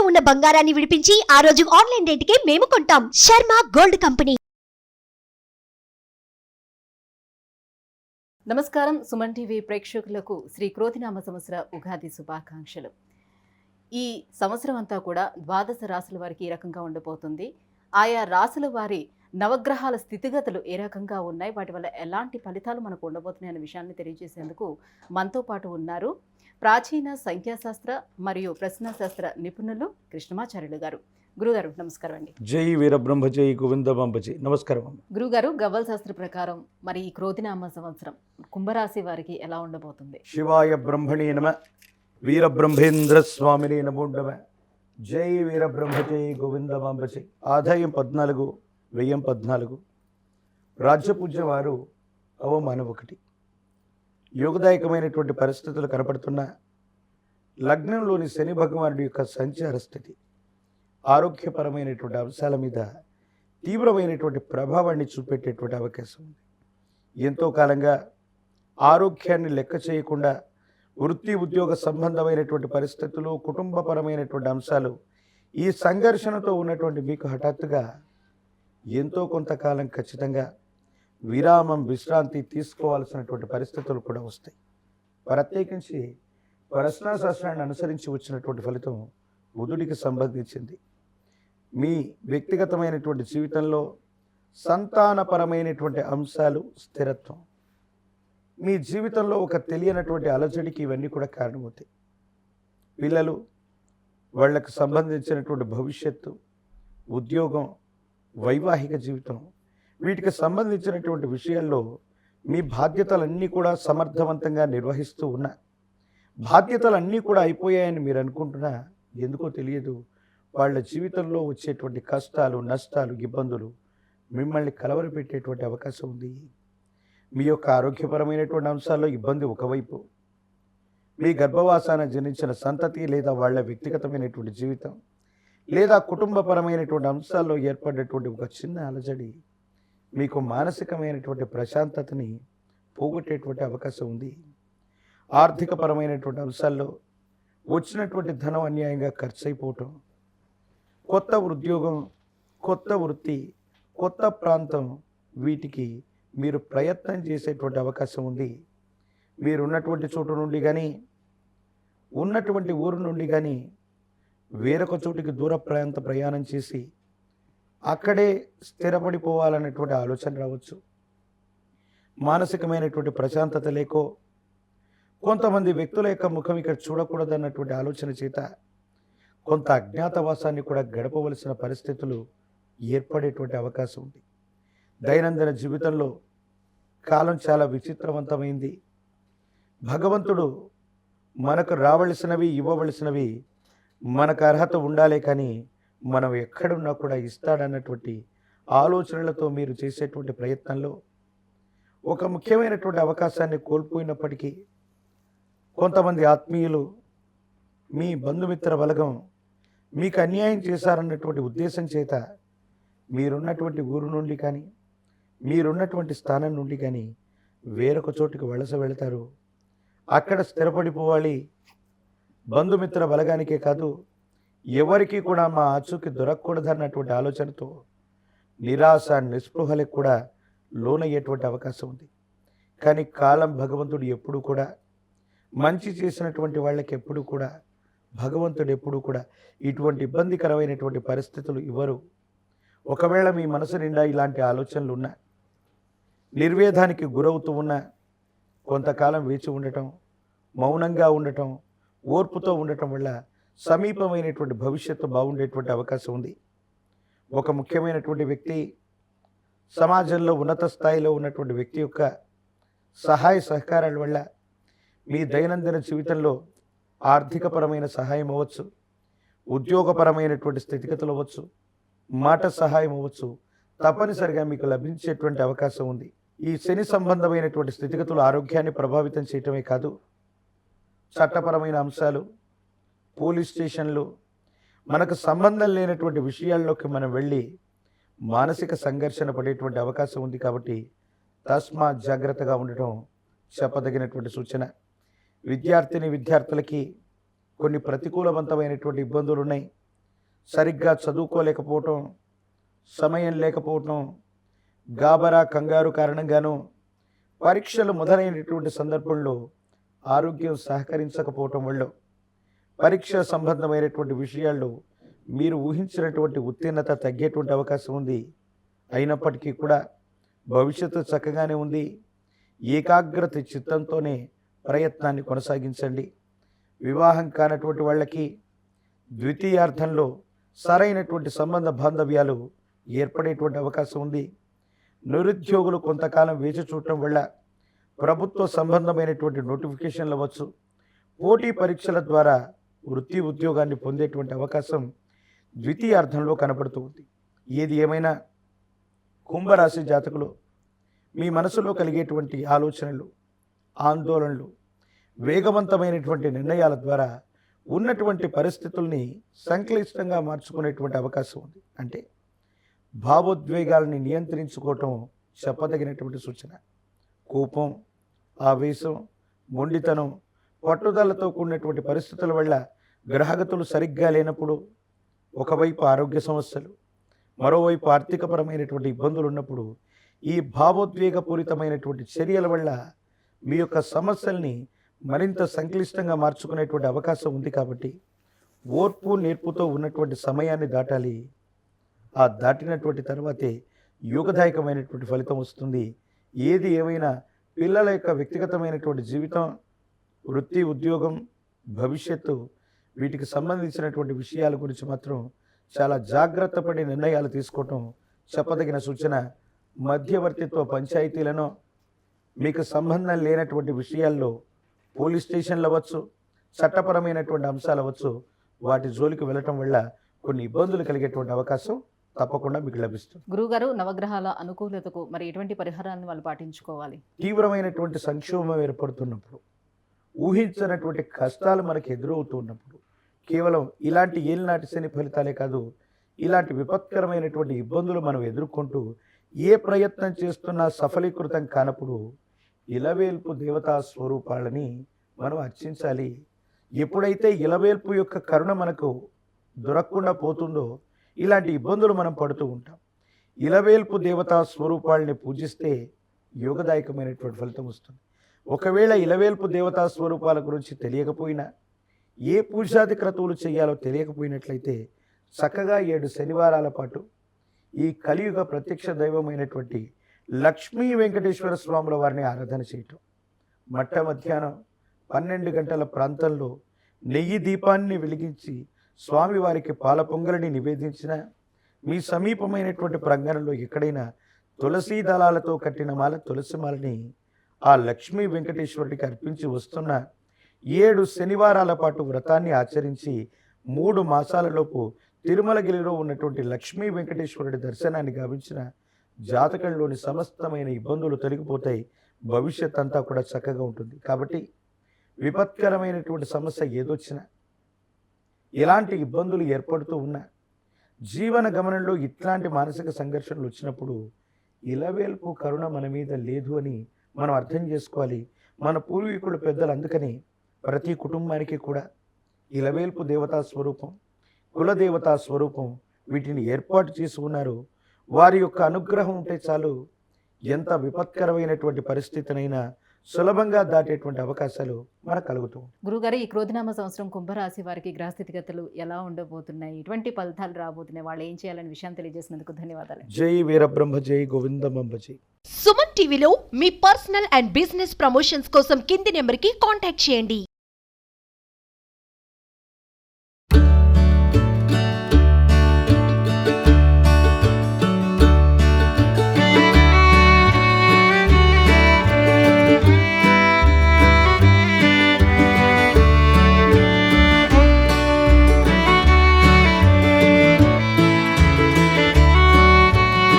ఉన్న బంగారాన్ని విడిపించి ఆ రోజు ఆన్లైన్ రేటుకే మేము కొంటాం. Sharma gold company. నమస్కారం. సుమన్ టీవీ ప్రేక్షకులకు శ్రీ క్రోధినామ సంవత్సర ఉగాది శుభాకాంక్షలు. ఈ సంవత్సరం అంతా కూడా ద్వాదశ రాశుల వారికి ఏ రకంగా ఉండబోతుంది, ఆయా రాశుల వారి నవగ్రహాల స్థితిగతులు ఏ రకంగా ఉన్నాయి, వాటి వల్ల ఎలాంటి ఫలితాలు మనకు ఉండబోతున్నాయి అనే విషయాన్ని తెలియజేసేందుకు మనతో పాటు ఉన్నారు ప్రాచీన సంఖ్యాశాస్త్ర మరియు ప్రశ్నాశాస్త్ర నిపుణులు కృష్ణమాచార్యులు గారు. గురుగారు నమస్కారం అండి. జై వీరబ్రహ్మ జై గోవిందమాంబజీ. నమస్కారం. గురుగారు, గవ్వల శాస్త్ర ప్రకారం మరి ఈ క్రోధినామ సంవత్సరం కుంభరాశి వారికి ఎలా ఉండబోతుంది? శివాయ బ్రహ్మణే నమ, వీరబ్రహ్మేంద్ర స్వామినే నమో నమ. జై వీరబ్రహ్మ జై గోవిందమాంబజీ. ఆదాయం 14, వ్యయం 14, రాజ్యపూజ్య వారు అవమానం 1. యోగదాయకమైనటువంటి పరిస్థితులు కనపడుతున్న లగ్నంలోని శని భగవానుడి యొక్క సంచార స్థితి ఆరోగ్యపరమైనటువంటి అంశాల మీద తీవ్రమైనటువంటి ప్రభావాన్ని చూపెట్టేటువంటి అవకాశం ఉంది. ఎంతో కాలంగా ఆరోగ్యాన్ని లెక్క చేయకుండా వృత్తి ఉద్యోగ సంబంధమైనటువంటి పరిస్థితులు, కుటుంబపరమైనటువంటి అంశాలు, ఈ సంఘర్షణతో ఉన్నటువంటి మీకు హఠాత్తుగా ఎంతో కొంతకాలం ఖచ్చితంగా విరామం, విశ్రాంతి తీసుకోవాల్సినటువంటి పరిస్థితులు కూడా వస్తాయి. ప్రత్యేకించి ప్రశ్నాశాస్త్రాన్ని అనుసరించి వచ్చినటువంటి ఫలితం బుధుడికి సంబంధించింది. మీ వ్యక్తిగతమైనటువంటి జీవితంలో సంతానపరమైనటువంటి అంశాలు, స్థిరత్వం, మీ జీవితంలో ఒక తెలియనటువంటి అలజడికి ఇవన్నీ కూడా కారణమవుతాయి. పిల్లలు, వాళ్లకు సంబంధించినటువంటి భవిష్యత్తు, ఉద్యోగం, వైవాహిక జీవితం, వీటికి సంబంధించినటువంటి విషయాల్లో మీ బాధ్యతలన్నీ కూడా సమర్థవంతంగా నిర్వహిస్తూ ఉన్నా, బాధ్యతలన్నీ కూడా అయిపోయాయని మీరు అనుకుంటున్నా, ఎందుకో తెలియదు వాళ్ళ జీవితంలో వచ్చేటువంటి కష్టాలు, నష్టాలు, ఇబ్బందులు మిమ్మల్ని కలవరపెట్టేటువంటి అవకాశం ఉంది. మీ యొక్క ఆరోగ్యపరమైనటువంటి అంశాల్లో ఇబ్బంది ఒకవైపు, మీ గర్భవాసాన జనించిన సంతతి లేదా వాళ్ళ వ్యక్తిగతమైనటువంటి జీవితం లేదా కుటుంబపరమైనటువంటి అంశాల్లో ఏర్పడినటువంటి ఒక చిన్న అలజడి మీకు మానసికమైనటువంటి ప్రశాంతతని పోగొట్టేటువంటి అవకాశం ఉంది. ఆర్థికపరమైనటువంటి అంశాల్లో వచ్చినటువంటి ధనం అన్యాయంగా ఖర్చు అయిపోవటం, కొత్త ఉద్యోగం, కొత్త వృత్తి, కొత్త ప్రాంతం, వీటికి మీరు ప్రయత్నం చేసేటువంటి అవకాశం ఉంది. మీరున్నటువంటి చోటు నుండి కానీ, ఉన్నటువంటి ఊరు నుండి కానీ వేరొక చోటికి దూర ప్రాంత ప్రయాణం చేసి అక్కడే స్థిరపడిపోవాలనేటువంటి ఆలోచన రావచ్చు. మానసికమైనటువంటి ప్రశాంతత లేకో, కొంతమంది వ్యక్తుల యొక్క ముఖం ఇక్కడ చూడకూడదన్నటువంటి ఆలోచన చేత కొంత అజ్ఞాతవాసాన్ని కూడా గడపవలసిన పరిస్థితులు ఏర్పడేటువంటి అవకాశం ఉంది. దైనందిన జీవితంలో కాలం చాలా విచిత్రవంతమైంది. భగవంతుడు మనకు రావలసినవి, ఇవ్వవలసినవి మనకు అర్హత ఉండాలే కానీ మనం ఎక్కడున్నా కూడా ఇస్తాడన్నటువంటి ఆలోచనలతో మీరు చేసేటువంటి ప్రయత్నంలో ఒక ముఖ్యమైనటువంటి అవకాశాన్ని కోల్పోయినప్పటికీ, కొంతమంది ఆత్మీయులు, మీ బంధుమిత్ర బలగం మీకు అన్యాయం చేశారన్నటువంటి ఉద్దేశం చేత మీరున్నటువంటి ఊరు నుండి కానీ, మీరున్నటువంటి స్థానం నుండి కానీ వేరొక చోటుకి వలస వెళతారు. అక్కడ స్థిరపడిపోవాలి. బంధుమిత్ర బలగానికే కాదు, ఎవరికి కూడా మా ఆచూకి దొరకకూడదన్నటువంటి ఆలోచనతో నిరాశ, నిస్పృహలకు కూడా లోనయ్యేటువంటి అవకాశం ఉంది. కానీ కాలం, భగవంతుడు ఎప్పుడు కూడా మంచి చేసినటువంటి వాళ్ళకి ఎప్పుడు కూడా భగవంతుడు ఎప్పుడు కూడా ఇటువంటి ఇబ్బందికరమైనటువంటి పరిస్థితులు ఇవ్వరు. ఒకవేళ మీ మనసు నిండా ఇలాంటి ఆలోచనలు ఉన్నా, నిర్వేదానికి గురవుతూ ఉన్నా, కొంతకాలం వేచి ఉండటం, మౌనంగా ఉండటం, ఓర్పుతో ఉండటం వల్ల సమీపమైనటువంటి భవిష్యత్తు బాగుండేటువంటి అవకాశం ఉంది. ఒక ముఖ్యమైనటువంటి వ్యక్తి, సమాజంలో ఉన్నత స్థాయిలో ఉన్నటువంటి వ్యక్తి యొక్క సహాయ సహకారాల వల్ల మీ దైనందిన జీవితంలో ఆర్థికపరమైన సహాయం అవ్వచ్చు, ఉద్యోగపరమైనటువంటి స్థితిగతులు అవ్వచ్చు, మాట సహాయం అవ్వచ్చు, తప్పనిసరిగా మీకు లభించేటువంటి అవకాశం ఉంది. ఈ శని సంబంధమైనటువంటి స్థితిగతులు ఆరోగ్యాన్ని ప్రభావితం చేయటమే కాదు, చట్టపరమైన అంశాలు, పోలీస్ స్టేషన్లు, మనకు సంబంధం లేనటువంటి విషయాల్లోకి మనం వెళ్ళి మానసిక సంఘర్షణ పడేటువంటి అవకాశం ఉంది. కాబట్టి తస్మాత్ జాగ్రత్తగా ఉండటం చెప్పదగినటువంటి సూచన. విద్యార్థిని విద్యార్థులకి కొన్ని ప్రతికూలవంతమైనటువంటి ఇబ్బందులు ఉన్నాయి. సరిగ్గా చదువుకోలేకపోవటం, సమయం లేకపోవటం, గాబరా కంగారు కారణంగాను, పరీక్షలు మొదలైనటువంటి సందర్భంలో ఆరోగ్యం సహకరించకపోవటం వల్ల పరీక్ష సంబంధమైనటువంటి విషయాల్లో మీరు ఊహించినటువంటి ఉత్తీర్ణత తగ్గేటువంటి అవకాశం ఉంది. అయినప్పటికీ కూడా భవిష్యత్తు చక్కగానే ఉంది. ఏకాగ్రత చిత్తంతోనే ప్రయత్నాన్ని కొనసాగించండి. వివాహం కానటువంటి వాళ్ళకి ద్వితీయార్థంలో సరైనటువంటి సంబంధ బాంధవ్యాలు ఏర్పడేటువంటి అవకాశం ఉంది. నిరుద్యోగులు కొంతకాలం వేచి చూడటం వల్ల ప్రభుత్వ సంబంధమైనటువంటి నోటిఫికేషన్లు అవ్వచ్చు, పోటీ పరీక్షల ద్వారా వృత్తి ఉద్యోగాన్ని పొందేటువంటి అవకాశం ద్వితీయార్థంలో కనబడుతూ ఉంది. ఏది ఏమైనా కుంభరాశి జాతకులు మీ మనసులో కలిగేటువంటి ఆలోచనలు, ఆందోళనలు, వేగవంతమైనటువంటి నిర్ణయాల ద్వారా ఉన్నటువంటి పరిస్థితుల్ని సంక్లిష్టంగా మార్చుకునేటువంటి అవకాశం ఉంది. అంటే భావోద్వేగాలని నియంత్రించుకోవటం చెప్పదగినటువంటి సూచన. కోపం, ఆవేశం, మొండితనం, పట్టుదలతో కూడినటువంటి పరిస్థితుల వల్ల గ్రహగతులు సరిగ్గా లేనప్పుడు, ఒకవైపు ఆరోగ్య సమస్యలు, మరోవైపు ఆర్థికపరమైనటువంటి ఇబ్బందులు ఉన్నప్పుడు ఈ భావోద్వేగపూరితమైనటువంటి చర్యల వల్ల మీ యొక్క సమస్యల్ని మరింత సంక్లిష్టంగా మార్చుకునేటువంటి అవకాశం ఉంది. కాబట్టి ఓర్పు నేర్పుతో ఉన్నటువంటి సమయాన్ని దాటాలి. ఆ దాటినటువంటి తర్వాతే యోగదాయకమైనటువంటి ఫలితం వస్తుంది. ఏది ఏమైనా పిల్లల యొక్క వ్యక్తిగతమైనటువంటి జీవితం, వృత్తి, ఉద్యోగం, భవిష్యత్తు, వీటికి సంబంధించినటువంటి విషయాల గురించి మాత్రం చాలా జాగ్రత్త పడి నిర్ణయాలు తీసుకోవటం చెప్పదగిన సూచన. మధ్యవర్తిత్వ పంచాయతీలను, మీకు సంబంధం లేనటువంటి విషయాల్లో పోలీస్ స్టేషన్లు అవ్వచ్చు, చట్టపరమైనటువంటి అంశాలు అవ్వచ్చు, వాటి జోలికి వెళ్ళటం వల్ల కొన్ని ఇబ్బందులు కలిగేటువంటి అవకాశం తప్పకుండా మీకు లభిస్తుంది. గురుగారు, నవగ్రహాల అనుకూలతకు మరి ఎటువంటి పరిహారాలను వాళ్ళు పాటించుకోవాలి? తీవ్రమైనటువంటి సంక్షోభం ఏర్పడుతున్నప్పుడు, ఊహించినటువంటి కష్టాలు మనకు ఎదురవుతున్నప్పుడు, కేవలం ఇలాంటి ఏలినాటి శని ఫలితాలే కాదు, ఇలాంటి విపత్కరమైనటువంటి ఇబ్బందులు మనం ఎదుర్కొంటూ ఏ ప్రయత్నం చేస్తున్నా సఫలీకృతం కానప్పుడు ఇలవేల్పు దేవతా స్వరూపాలని మనం అర్చించాలి. ఎప్పుడైతే ఇలవేల్పు యొక్క కరుణ మనకు దొరకకుండా పోతుందో ఇలాంటి ఇబ్బందులు మనం పడుతూ ఉంటాం. ఇలవేల్పు దేవతా స్వరూపాలని పూజిస్తే యోగదాయకమైనటువంటి ఫలితం వస్తుంది. ఒకవేళ ఇలవేల్పు దేవతా స్వరూపాల గురించి తెలియకపోయినా, ఏ పూజాది క్రతువులు చేయాలో తెలియకపోయినట్లయితే చక్కగా 7 శనివారాల పాటు ఈ కలియుగ ప్రత్యక్ష దైవమైనటువంటి లక్ష్మీ వెంకటేశ్వర స్వాముల వారిని ఆరాధన చేయటం, మట్ట మధ్యాహ్నం 12 గంటల ప్రాంతంలో నెయ్యి దీపాన్ని వెలిగించి స్వామివారికి పాల పొంగలిని నివేదించిన, మీ సమీపమైనటువంటి ప్రాంగణంలో ఎక్కడైనా తులసీ దళాలతో కట్టిన మాల, తులసి మాలని ఆ లక్ష్మీ వెంకటేశ్వరుడికి అర్పించి వస్తున్న 7 శనివారాల పాటు వ్రతాన్ని ఆచరించి 3 మాసాలలోపు తిరుమలగిరిలో ఉన్నటువంటి లక్ష్మీ వెంకటేశ్వరుడి దర్శనాన్ని గావించిన జాతకంలోని సమస్తమైన ఇబ్బందులు తొలగిపోతాయి. భవిష్యత్ అంతా కూడా చక్కగా ఉంటుంది. కాబట్టి విపత్కరమైనటువంటి సమస్య ఏదొచ్చినా, ఎలాంటి ఇబ్బందులు ఏర్పడుతూ ఉన్నా, జీవన గమనంలో ఇట్లాంటి మానసిక సంఘర్షణలు వచ్చినప్పుడు ఇలవేల్పు కరుణ మన మీద లేదు అని మనం అర్థం చేసుకోవాలి. మన పూర్వీకుల పెద్దలు అందుకని ప్రతి కుటుంబానికి కూడా ఇలవేల్పు దేవతా స్వరూపం, కులదేవతా స్వరూపం, వీటిని ఏర్పాటు చేసి ఉన్నారు. వారి యొక్క అనుగ్రహం ఉంటే చాలు, ఎంత విపత్కరమైనటువంటి పరిస్థితినైనా సులభంగా దాటేటువంటి అవకాశాలు మనకు కలుగుతూ. గురుగారు, ఈ క్రోధినామ సంవత్సరం కుంభరాశి వారికి గ్రహస్థితిగతులు ఎలా ఉండబోతున్నాయి, ఎటువంటి ఫలితాలు రాబోతున్నాయి, వాళ్ళు ఏం చేయాలనే విషయం తెలియజేసినందుకు ధన్యవాదాలు. జై వీరబ్రహ్మ, జై గోవిందమ్మ, జై. సుమన్ టీవీలో మీ పర్సనల్ అండ్ బిజినెస్ ప్రమోషన్స్ కోసం కింది నెంబర్కి కాంటాక్ట్ చేయండి.